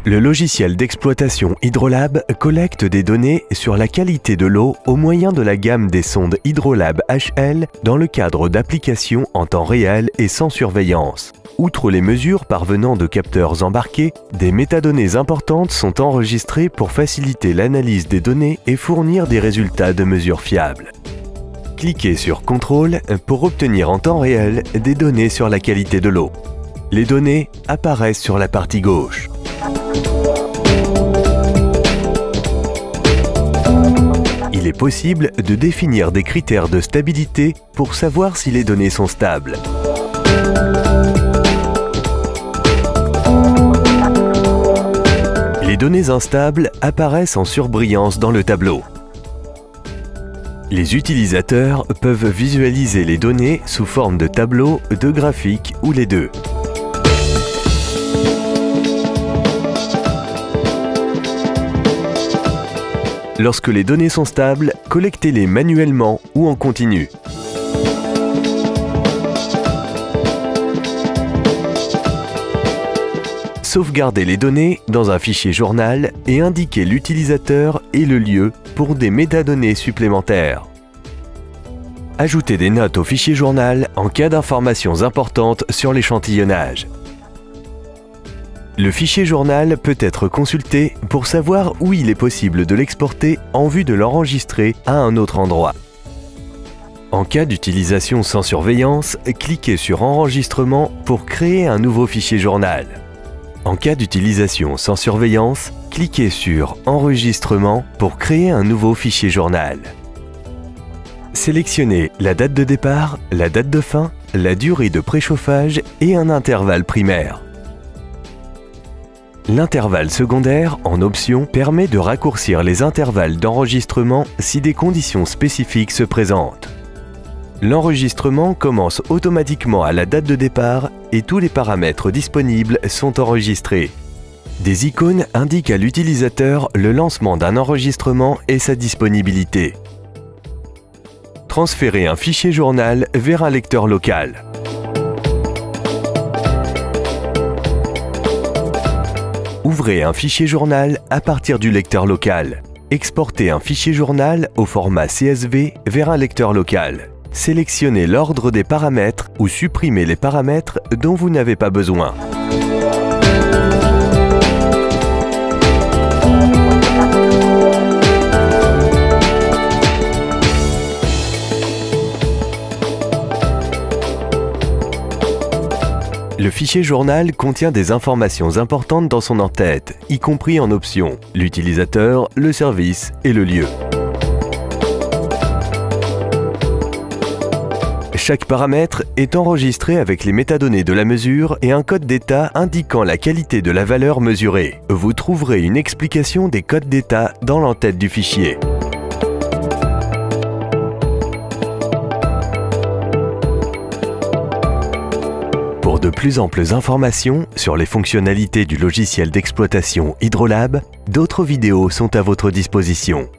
Le logiciel d'exploitation Hydrolab collecte des données sur la qualité de l'eau au moyen de la gamme des sondes Hydrolab HL dans le cadre d'applications en temps réel et sans surveillance. Outre les mesures parvenant de capteurs embarqués, des métadonnées importantes sont enregistrées pour faciliter l'analyse des données et fournir des résultats de mesures fiables. Cliquez sur Contrôle pour obtenir en temps réel des données sur la qualité de l'eau. Les données apparaissent sur la partie gauche. Il est possible de définir des critères de stabilité pour savoir si les données sont stables. Les données instables apparaissent en surbrillance dans le tableau. Les utilisateurs peuvent visualiser les données sous forme de tableau, de graphique ou les deux. Lorsque les données sont stables, collectez-les manuellement ou en continu. Sauvegardez les données dans un fichier journal et indiquez l'utilisateur et le lieu pour des métadonnées supplémentaires. Ajoutez des notes au fichier journal en cas d'informations importantes sur l'échantillonnage. Le fichier journal peut être consulté pour savoir où il est possible de l'exporter en vue de l'enregistrer à un autre endroit. En cas d'utilisation sans surveillance, cliquez sur Enregistrement pour créer un nouveau fichier journal. En cas d'utilisation sans surveillance, cliquez sur Enregistrement pour créer un nouveau fichier journal. Sélectionnez la date de départ, la date de fin, la durée de préchauffage et un intervalle primaire. L'intervalle secondaire, en option, permet de raccourcir les intervalles d'enregistrement si des conditions spécifiques se présentent. L'enregistrement commence automatiquement à la date de départ et tous les paramètres disponibles sont enregistrés. Des icônes indiquent à l'utilisateur le lancement d'un enregistrement et sa disponibilité. Transférez un fichier journal vers un lecteur local. Ouvrez un fichier journal à partir du lecteur local. Exportez un fichier journal au format CSV vers un lecteur local. Sélectionnez l'ordre des paramètres ou supprimez les paramètres dont vous n'avez pas besoin. Le fichier journal contient des informations importantes dans son en-tête, y compris en options, l'utilisateur, le service et le lieu. Chaque paramètre est enregistré avec les métadonnées de la mesure et un code d'état indiquant la qualité de la valeur mesurée. Vous trouverez une explication des codes d'état dans l'en-tête du fichier. Pour de plus amples informations sur les fonctionnalités du logiciel d'exploitation Hydrolab, d'autres vidéos sont à votre disposition.